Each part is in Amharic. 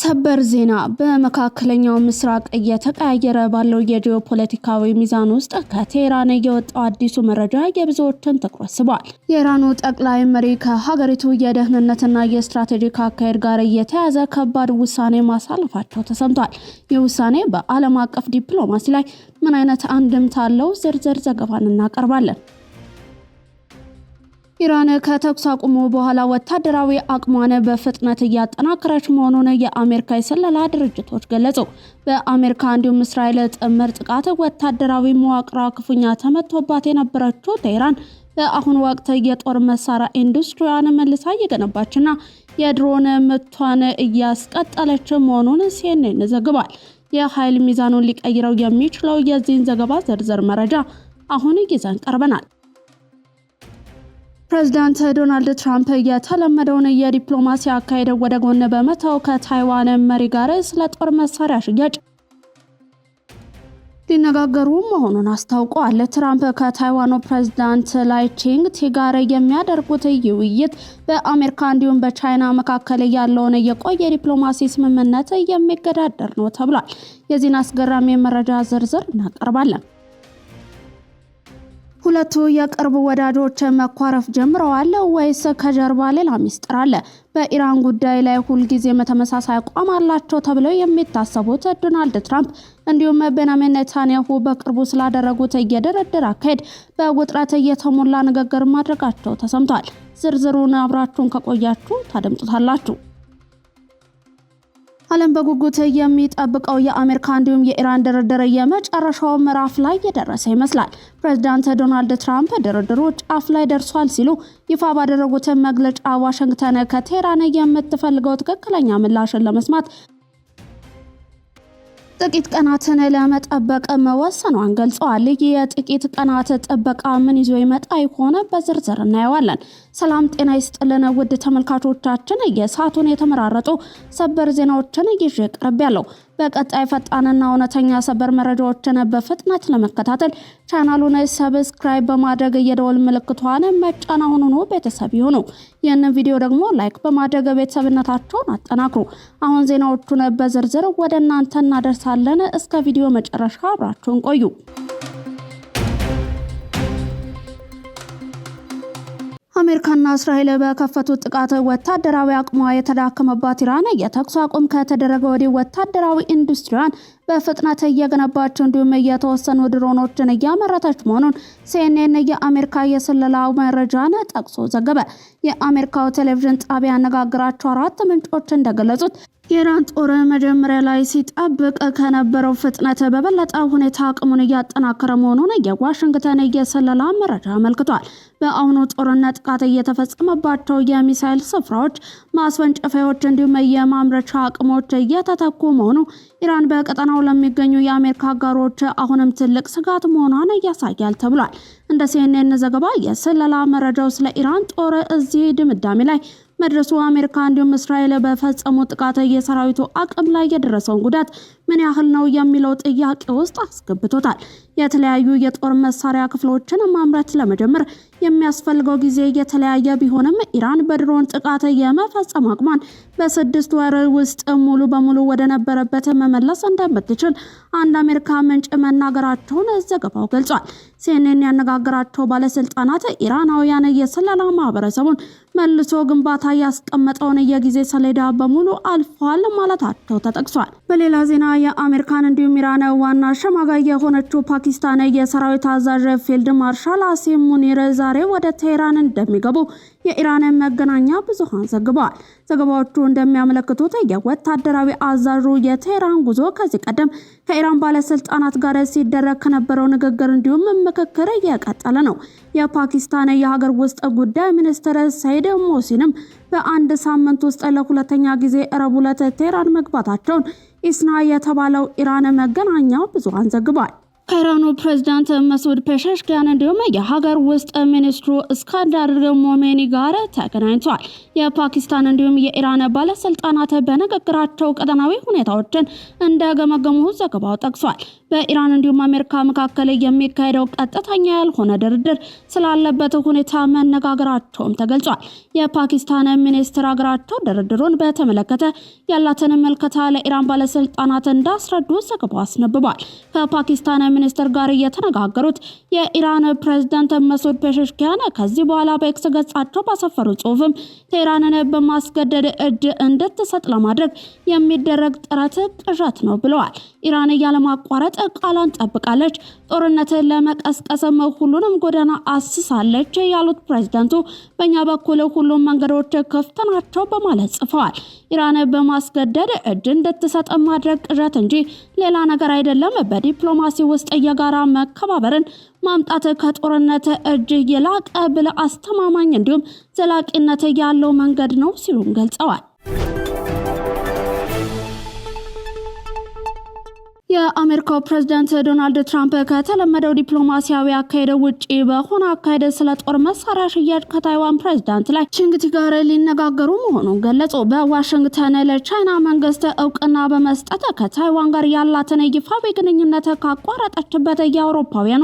ሰበር ዜና በመካከለኛው ምስራቅ እየተቀያየረ ባለው የጂኦፖለቲካዊ ሚዛን ውስጥ ከቴህራን የወጣው አዲሱ መረጃ የብዙዎችን ትኩረት ስቧል። የኢራኑ ጠቅላይ መሪ ከሀገሪቱ የደህንነትና የስትራቴጂክ አካሄድ ጋር የተያያዘ ከባድ ውሳኔ ማሳለፋቸው ተሰምቷል። ይህ ውሳኔ በዓለም አቀፍ ዲፕሎማሲ ላይ ምን አይነት አንድምታ አለው? ዝርዝር ዘገባን እናቀርባለን። ኢራን ከተኩስ አቁሙ በኋላ ወታደራዊ አቅሟን በፍጥነት እያጠናከረች መሆኑን የአሜሪካ የስለላ ድርጅቶች ገለጹ። በአሜሪካ እንዲሁም እስራኤል ጥምር ጥቃት ወታደራዊ መዋቅሯ ክፉኛ ተመቶባት የነበረችው ቴህራን በአሁኑ ወቅት የጦር መሳሪያ ኢንዱስትሪዋን መልሳ እየገነባችና የድሮን ምቷን እያስቀጠለች መሆኑን ሲኤንኤን ዘግቧል። የኃይል ሚዛኑን ሊቀይረው የሚችለው የዚህን ዘገባ ዝርዝር መረጃ አሁን ይዘን ቀርበናል። ፕሬዝዳንት ዶናልድ ትራምፕ የተለመደውን የዲፕሎማሲ አካሄድ ወደ ጎን በመተው ከታይዋን መሪ ጋር ስለ ጦር መሳሪያ ሽያጭ ሊነጋገሩ መሆኑን አስታውቀዋል። ትራምፕ ከታይዋኑ ፕሬዝዳንት ላይ ቺንግ-ቲ ጋር የሚያደርጉት ውይይት በአሜሪካ እንዲሁም በቻይና መካከል ያለውን የቆየ ዲፕሎማሲ ስምምነት የሚገዳደር ነው ተብሏል። የዚህን አስገራሚ መረጃ ዝርዝር እናቀርባለን። ሁለቱ የቅርብ ወዳጆች መኳረፍ ጀምረዋል ወይስ ከጀርባ ሌላ ሚስጥር አለ? በኢራን ጉዳይ ላይ ሁልጊዜ ተመሳሳይ አቋም አላቸው ተብለው የሚታሰቡት ዶናልድ ትራምፕ እንዲሁም ቤንያሚን ኔታንያሁ በቅርቡ ስላደረጉት የድርድር አካሄድ በውጥረት የተሞላ ንግግር ማድረጋቸው ተሰምቷል። ዝርዝሩን አብራችሁን ከቆያችሁ ታደምጡታላችሁ። ዓለም በጉጉት የሚጠብቀው የአሜሪካ እንዲሁም የኢራን ድርድር የመጨረሻው ምዕራፍ ላይ የደረሰ ይመስላል። ፕሬዝዳንት ዶናልድ ትራምፕ ድርድሩ ጫፍ ላይ ደርሷል ሲሉ ይፋ ባደረጉት መግለጫ ዋሽንግተን ከቴህራን የምትፈልገው ትክክለኛ ምላሽን ለመስማት ጥቂት ቀናትን ለመጠበቅ መወሰኗን ገልጸዋል። የጥቂት ቀናት ጥበቃ ምን ይዞ ይመጣ ይሆን? በዝርዝር እናየዋለን። ሰላም ጤና ይስጥልን ውድ ተመልካቾቻችን፣ የሰዓቱን የተመራረጡ ሰበር ዜናዎችን ይዤ ቀርቤያለሁ። በቀጣይ ፈጣንና እውነተኛ ሰበር መረጃዎችን በፍጥነት ለመከታተል ቻናሉን ሰብስክራይብ በማድረግ የደወል ምልክቷን መጫን አሁኑኑ ቤተሰብ ይሁኑ። ይህንን ቪዲዮ ደግሞ ላይክ በማድረግ ቤተሰብነታችሁን አጠናክሩ። አሁን ዜናዎቹን በዝርዝር ወደ እናንተ እናደርሳለን። እስከ ቪዲዮ መጨረሻ አብራችሁን ቆዩ። አሜሪካና እስራኤል በከፈቱት ጥቃት ወታደራዊ አቅሟ የተዳከመባት ኢራን የተኩስ አቁም ከተደረገ ወዲህ ወታደራዊ ኢንዱስትሪዋን በፍጥነት እየገነባቸው እንዲሁም የተወሰኑ ድሮኖችን እያመረተች መሆኑን ሲኤንኤን የአሜሪካ የስለላ መረጃን ጠቅሶ ዘገበ። የአሜሪካው ቴሌቪዥን ጣቢያ ያነጋገራቸው 4 ምንጮች እንደገለጹት የኢራን ጦር መጀመሪያ ላይ ሲጠብቅ ከነበረው ፍጥነት በበለጠ ሁኔታ አቅሙን እያጠናከረ መሆኑን የዋሽንግተን የስለላ መረጃ አመልክቷል። በአሁኑ ጦርነት ጥቃት እየተፈጸመባቸው የሚሳኤል ስፍራዎች፣ ማስወንጨፊያዎች እንዲሁም የማምረቻ አቅሞች እየተተኩ መሆኑ ኢራን በቀጠናው ለሚገኙ የአሜሪካ አጋሮች አሁንም ትልቅ ስጋት መሆኗን ያሳያል ተብሏል። እንደ ሲኤንኤን ዘገባ የስለላ መረጃው ስለ ኢራን ጦር እዚህ ድምዳሜ ላይ መድረሱ አሜሪካ እንዲሁም እስራኤል በፈጸሙ ጥቃት የሰራዊቱ አቅም ላይ የደረሰውን ጉዳት ምን ያህል ነው የሚለው ጥያቄ ውስጥ አስገብቶታል። የተለያዩ የጦር መሳሪያ ክፍሎችን ማምረት ለመጀመር የሚያስፈልገው ጊዜ የተለያየ ቢሆንም ኢራን በድሮን ጥቃት የመፈጸም አቅሟን በ6 ወር ውስጥ ሙሉ በሙሉ ወደ ነበረበት መመለስ እንደምትችል አንድ አሜሪካ ምንጭ መናገራቸውን ዘገባው ገልጿል። ሲኤንኤን ያነጋገራቸው ባለስልጣናት ኢራናውያን የስለላ ማህበረሰቡን መልሶ ግንባታ ያስቀመጠውን የጊዜ ሰሌዳ በሙሉ አልፏል ማለታቸው ተጠቅሷል። በሌላ ዜና የአሜሪካን እንዲሁም ኢራን ዋና አሸማጋይ የሆነችው ፓኪስታን የሰራዊት አዛዥ ፊልድ ማርሻል አሲም ሙኒር ዛሬ ወደ ቴህራን እንደሚገቡ የኢራን መገናኛ ብዙሃን ዘግበዋል። ዘገባዎቹ እንደሚያመለክቱት የወታደራዊ አዛዡ የቴህራን ጉዞ ከዚህ ቀደም ከኢራን ባለስልጣናት ጋር ሲደረግ ከነበረው ንግግር እንዲሁም ምክክር የቀጠለ ነው። የፓኪስታን የሀገር ውስጥ ጉዳይ ሚኒስትር ሰይድ ሞሲንም በአንድ ሳምንት ውስጥ ለሁለተኛ ጊዜ ረቡዕ ዕለት ቴህራን መግባታቸውን ኢስና የተባለው ኢራን መገናኛ ብዙሃን ዘግቧል። ከኢራኑ ፕሬዝዳንት መስዑድ ፔሸሽኪያን እንዲሁም የሀገር ውስጥ ሚኒስትሩ እስካንዳር ሞሜኒ ጋር ተገናኝተዋል። የፓኪስታን እንዲሁም የኢራን ባለስልጣናት በንግግራቸው ቀጠናዊ ሁኔታዎችን እንደገመገሙ ዘገባው ጠቅሷል። በኢራን እንዲሁም አሜሪካ መካከል የሚካሄደው ቀጥተኛ ያልሆነ ድርድር ስላለበት ሁኔታ መነጋገራቸውም ተገልጿል። የፓኪስታን ሚኒስትር ሀገራቸው ድርድሩን በተመለከተ ያላትን መልከታ ለኢራን ባለስልጣናት እንዳስረዱ ዘገባው አስነብቧል። ከፓኪስታን ሚኒስትር ጋር የተነጋገሩት የኢራን ፕሬዝዳንት መስዑድ ፔሸሽኪያን ከዚህ በኋላ በኤክስ ገጻቸው ባሰፈሩ ጽሁፍም ቴህራንን በማስገደድ እጅ እንድትሰጥ ለማድረግ የሚደረግ ጥረት ቅዠት ነው ብለዋል። ኢራን ያለማቋረጥ ቃሏን ጠብቃለች፣ ጦርነትን ለመቀስቀስም ሁሉንም ጎዳና አስሳለች ያሉት ፕሬዝዳንቱ በእኛ በኩል ሁሉም መንገዶች ክፍት ናቸው በማለት ጽፈዋል። ኢራን በማስገደድ እጅ እንድትሰጥ ማድረግ ቅዠት እንጂ ሌላ ነገር አይደለም፣ በዲፕሎማሲ ውስጥ የጋራ መከባበርን ማምጣት ከጦርነት እጅ የላቀ ብለ አስተማማኝ እንዲሁም ዘላቂነት ያለው መንገድ ነው ሲሉም ገልጸዋል። የአሜሪካው ፕሬዝዳንት ዶናልድ ትራምፕ ከተለመደው ዲፕሎማሲያዊ አካሄድ ውጪ በሆነ አካሄድ ስለ ጦር መሳሪያ ሽያጭ ከታይዋን ፕሬዝዳንት ላይ ቺንግቲ ጋር ሊነጋገሩ መሆኑን ገለጹ። በዋሽንግተን ለቻይና መንግስት እውቅና በመስጠት ከታይዋን ጋር ያላትን ይፋዊ ግንኙነት ካቋረጠችበት የአውሮፓውያኑ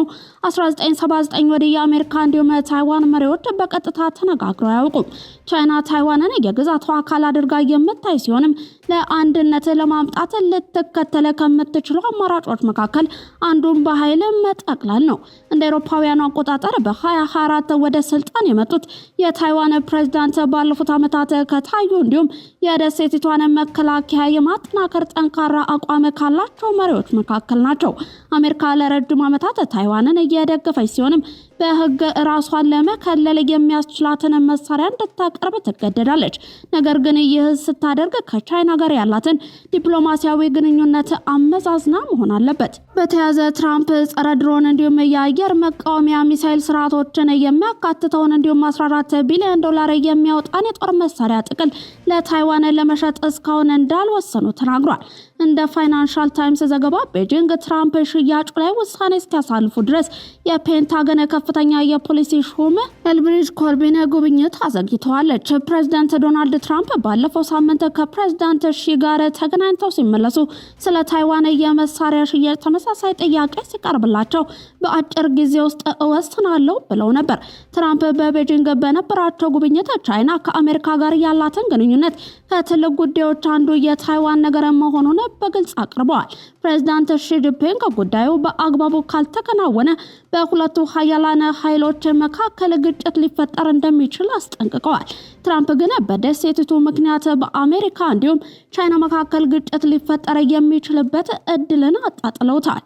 1979 ወዲህ የአሜሪካ እንዲሁም ታይዋን መሪዎች በቀጥታ ተነጋግረው አያውቁም። ቻይና ታይዋንን የግዛቷ አካል አድርጋ የምታይ ሲሆንም ለአንድነት ለማምጣት ልትከተለ ከምትችሉ አማራጮች መካከል አንዱን በኃይል መጠቅለል ነው። እንደ አውሮፓውያኑ አቆጣጠር በ2024 ወደ ስልጣን የመጡት የታይዋን ፕሬዝዳንት ባለፉት ዓመታት ከታዩ እንዲሁም የደሴቲቷን መከላከያ የማጠናከር ጠንካራ አቋም ካላቸው መሪዎች መካከል ናቸው። አሜሪካ ለረጅም ዓመታት ታይዋንን እየደገፈች ሲሆንም በህግ ራሷን ለመከለል የሚያስችላትን መሳሪያ እንድታቀርብ ትገደዳለች። ነገር ግን ይህ ስታደርግ ከቻይና ጋር ያላትን ዲፕሎማሲያዊ ግንኙነት አመዛዝና መሆን አለበት። በተያዘ ትራምፕ ጸረ ድሮን እንዲሁም የአየር መቃወሚያ ሚሳይል ስርዓቶችን የሚያካትተውን እንዲሁም 14 ቢሊዮን ዶላር የሚያወጣን የጦር መሳሪያ ጥቅል ለታይዋን ለመሸጥ እስካሁን እንዳልወሰኑ ተናግሯል። እንደ ፋይናንሻል ታይምስ ዘገባ ቤጂንግ ትራምፕ ሽያጩ ላይ ውሳኔ እስኪያሳልፉ ድረስ የፔንታገን ከፍተኛ የፖሊሲ ሹም ኤልብሪጅ ኮርቢን ጉብኝት አዘግይተዋለች። ፕሬዝዳንት ዶናልድ ትራምፕ ባለፈው ሳምንት ከፕሬዝዳንት ሺ ጋር ተገናኝተው ሲመለሱ ስለ ታይዋን የመሳሪያ ሽያጭ ተመሳሳይ ጥያቄ ሲቀርብላቸው በአጭር ጊዜ ውስጥ እወስናለሁ ብለው ነበር። ትራምፕ በቤጂንግ በነበራቸው ጉብኝት ቻይና ከአሜሪካ ጋር ያላትን ግንኙነት ከትልቅ ጉዳዮች አንዱ የታይዋን ነገር መሆኑን በግልጽ አቅርበዋል። ፕሬዝዳንት ሺ ጂንፒንግ ጉዳዩ በአግባቡ ካልተከናወነ በሁለቱ ሀያላን ኃይሎች መካከል ግጭት ሊፈጠር እንደሚችል አስጠንቅቀዋል። ትራምፕ ግን በደሴቲቱ ምክንያት በአሜሪካ እንዲሁም ቻይና መካከል ግጭት ሊፈጠር የሚችልበት እድልን አጣጥለውታል።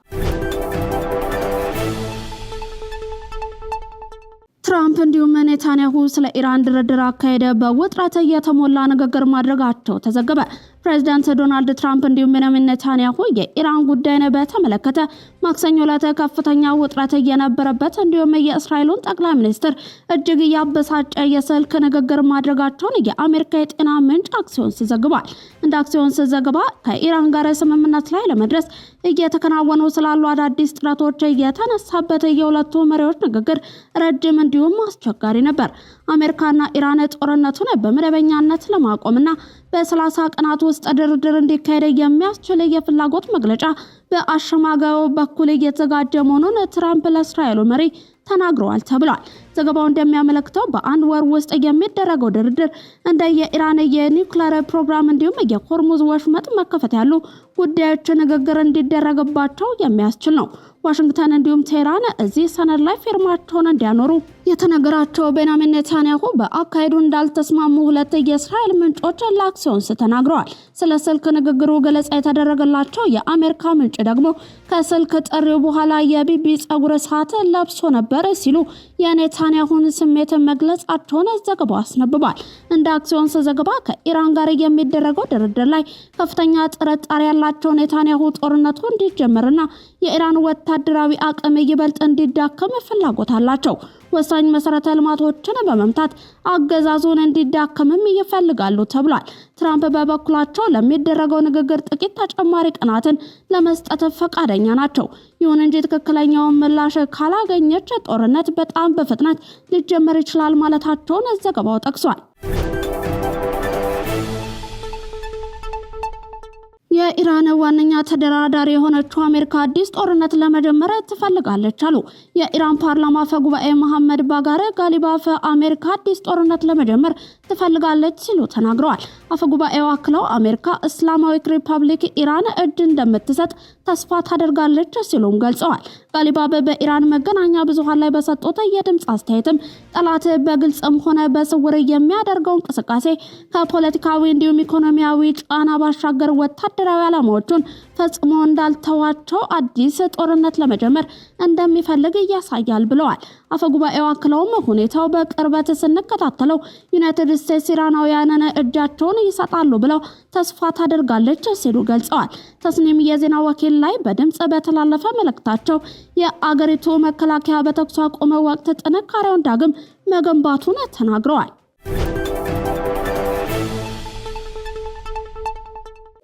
ትራምፕ እንዲሁም ኔታንያሁ ስለ ኢራን ድርድር አካሄደ በውጥረት የተሞላ ንግግር ማድረጋቸው ተዘገበ። ፕሬዝዳንት ዶናልድ ትራምፕ እንዲሁም ቤንያሚን ኔታንያሁ የኢራን ጉዳይን በተመለከተ ማክሰኞ ዕለት ከፍተኛ ውጥረት የነበረበት እንዲሁም የእስራኤሉን ጠቅላይ ሚኒስትር እጅግ ያበሳጨ የስልክ ንግግር ማድረጋቸውን የአሜሪካ የጤና ምንጭ አክሲዮንስ ዘግቧል። እንደ አክሲዮንስ ዘገባ ከኢራን ጋር ስምምነት ላይ ለመድረስ እየተከናወኑ ስላሉ አዳዲስ ጥረቶች የተነሳበት የሁለቱ መሪዎች ንግግር ረጅም እንዲሁም አስቸጋሪ ነበር። አሜሪካና ኢራን ጦርነቱን በመደበኛነት ለማቆምና በ30 ቀናት ውስጥ ድርድር እንዲካሄድ የሚያስችል የፍላጎት መግለጫ በአሸማጋዩ በኩል እየተዘጋጀ መሆኑን ትራምፕ ለእስራኤሉ መሪ ተናግረዋል ተብሏል። ዘገባው እንደሚያመለክተው በአንድ ወር ውስጥ የሚደረገው ድርድር እንደ የኢራን የኒውክሌር ፕሮግራም እንዲሁም የሆርሙዝ ወሽመጥ መከፈት ያሉ ጉዳዮች ንግግር እንዲደረግባቸው የሚያስችል ነው። ዋሽንግተን እንዲሁም ቴህራን እዚህ ሰነድ ላይ ፊርማቸውን እንዲያኖሩ የተነገራቸው ቤንያሚን ኔታንያሁ በአካሄዱ እንዳልተስማሙ ሁለት የእስራኤል ምንጮች ለአክሲዮንስ ተናግረዋል። ስለ ስልክ ንግግሩ ገለጻ የተደረገላቸው የአሜሪካ ምንጭ ደግሞ ከስልክ ጥሪው በኋላ የቢቢ ጸጉር ሰዓት ለብሶ ነበር ሲሉ የኔታንያሁን ስሜት መግለጻቸውን ዘገባው አስነብቧል። እንደ አክሲዮንስ ዘገባ ከኢራን ጋር የሚደረገው ድርድር ላይ ከፍተኛ ጥርጣሬ ያላቸው ኔታንያሁ ጦርነቱ እንዲጀመርና የኢራን ወታደራዊ አቅም ይበልጥ እንዲዳከም ፍላጎት አላቸው። ወሳኝ መሰረተ ልማቶችን በመምታት አገዛዙን እንዲዳከምም ይፈልጋሉ ተብሏል። ትራምፕ በበኩላቸው ለሚደረገው ንግግር ጥቂት ተጨማሪ ቀናትን ለመስጠት ፈቃደኛ ናቸው። ይሁን እንጂ ትክክለኛውን ምላሽ ካላገኘች ጦርነት በጣም በፍጥነት ሊጀመር ይችላል ማለታቸውን ዘገባው ጠቅሷል። የኢራን ዋነኛ ተደራዳሪ የሆነችው አሜሪካ አዲስ ጦርነት ለመጀመር ትፈልጋለች አሉ የኢራን ፓርላማ አፈ ጉባኤ መሐመድ ባጋር ጋሊባፍ። አሜሪካ አዲስ ጦርነት ለመጀመር ትፈልጋለች ሲሉ ተናግረዋል። አፈ ጉባኤው አክለው አሜሪካ እስላማዊት ሪፐብሊክ ኢራን እጅ እንደምትሰጥ ተስፋ ታደርጋለች ሲሉም ገልጸዋል። ጋሊባፍ በኢራን መገናኛ ብዙሃን ላይ በሰጡት የድምጽ አስተያየትም ጠላት በግልጽም ሆነ በስውር የሚያደርገው እንቅስቃሴ ከፖለቲካዊ እንዲሁም ኢኮኖሚያዊ ጫና ባሻገር ወታደራዊ ዓላማዎቹን ፈጽሞ እንዳልተዋቸው አዲስ ጦርነት ለመጀመር እንደሚፈልግ ያሳያል ብለዋል። አፈጉባኤው አክለውም ሁኔታው በቅርበት ስንከታተለው ዩናይትድ ስቴትስ ኢራናውያንን እጃቸውን ይሰጣሉ ብለው ተስፋ ታደርጋለች ሲሉ ገልጸዋል። ተስኒም የዜና ወኪል ላይ በድምጽ በተላለፈ መልእክታቸው የአገሪቱ መከላከያ በተኩስ አቁም ወቅት ጥንካሬውን ዳግም መገንባቱን ተናግረዋል።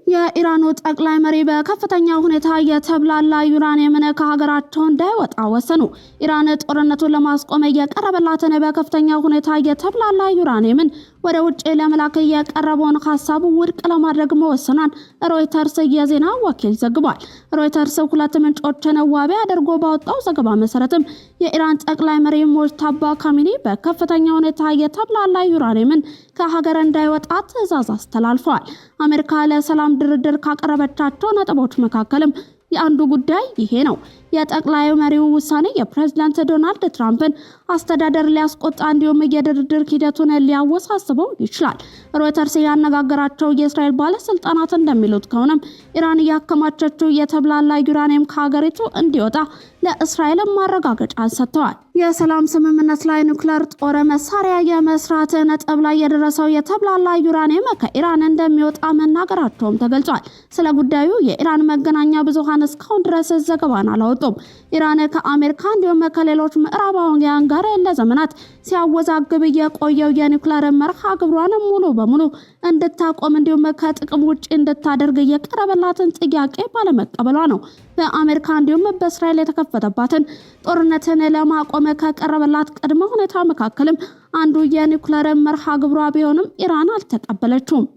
የኢራኑ ጠቅላይ መሪ በከፍተኛ ሁኔታ የተብላላ ዩራኒየምን ከሀገራቸው እንዳይወጣ ወሰኑ። ኢራን ጦርነቱን ለማስቆም የቀረበላትን በከፍተኛ ሁኔታ የተብላላ ዩራኒየምን ወደ ውጭ ለመላክ የቀረበውን ሀሳብ ውድቅ ለማድረግ መወሰኗን ሮይተርስ የዜና ወኪል ዘግቧል። ሮይተርስ ሁለት ምንጮችን ዋቢ አድርጎ ባወጣው ዘገባ መሰረትም የኢራን ጠቅላይ መሪ ሙጅታባ ካሚኒ በከፍተኛ ሁኔታ የተብላላ ዩራኒየምን ከሀገር እንዳይወጣ ትዕዛዝ አስተላልፈዋል። አሜሪካ ለሰላም ድርድር ካቀረበቻቸው ነጥቦች መካከልም የአንዱ ጉዳይ ይሄ ነው። የጠቅላይ መሪው ውሳኔ የፕሬዝዳንት ዶናልድ ትራምፕን አስተዳደር ሊያስቆጣ እንዲሁም የድርድር ሂደቱን ሊያወሳስበው ይችላል። ሮይተርስ ያነጋገራቸው የእስራኤል ባለስልጣናት እንደሚሉት ከሆነም ኢራን ያከማቸችው የተብላላ ዩራኒየም ከሀገሪቱ እንዲወጣ ለእስራኤል ማረጋገጫ ሰጥተዋል። የሰላም ስምምነት ላይ ኒውክሌር ጦር መሳሪያ የመስራት ነጥብ ላይ የደረሰው የተብላላ ዩራኒየም ከኢራን እንደሚወጣ መናገራቸውም ተገልጿል። ስለ ጉዳዩ የኢራን መገናኛ ብዙሃን እስካሁን ድረስ ዘገባን አላወጡም። ኢራን ከአሜሪካ እንዲሁም ከሌሎች ምዕራባውያን ጋር ለዘመናት ሲያወዛግብ የቆየው የኒውክሌር መርሃ ግብሯን ሙሉ በሙሉ እንድታቆም እንዲሁም ከጥቅም ውጪ እንድታደርግ የቀረበላትን ጥያቄ ባለመቀበሏ ነው። በአሜሪካ እንዲሁም በእስራኤል የተከፈተባትን ጦርነትን ለማቆም ከቀረበላት ቅድመ ሁኔታ መካከልም አንዱ የኒውክሌር መርሃ ግብሯ ቢሆንም ኢራን አልተቀበለችውም።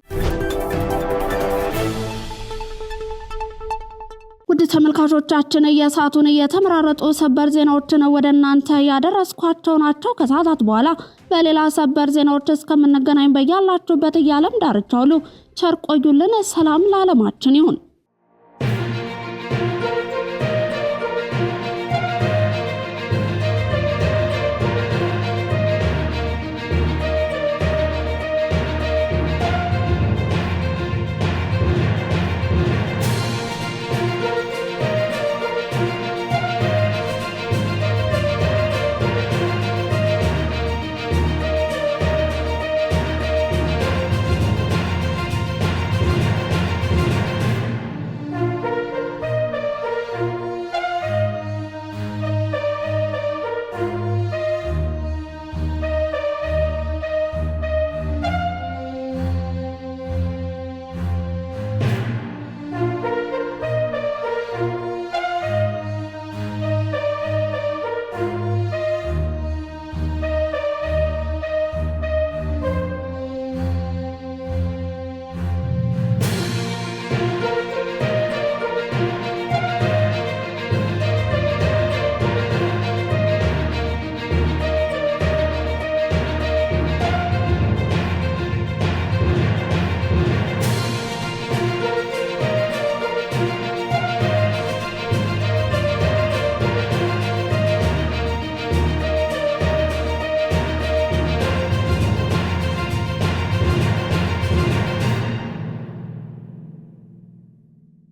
ውድ ተመልካቾቻችን የሰዓቱን የተመራረጡ ሰበር ዜናዎችን ወደ እናንተ ያደረስኳቸው ናቸው። ከሰዓታት በኋላ በሌላ ሰበር ዜናዎች እስከምንገናኝ በያላችሁበት የዓለም ዳርቻ ሁሉ ቸር ቆዩልን። ሰላም ለዓለማችን ይሁን።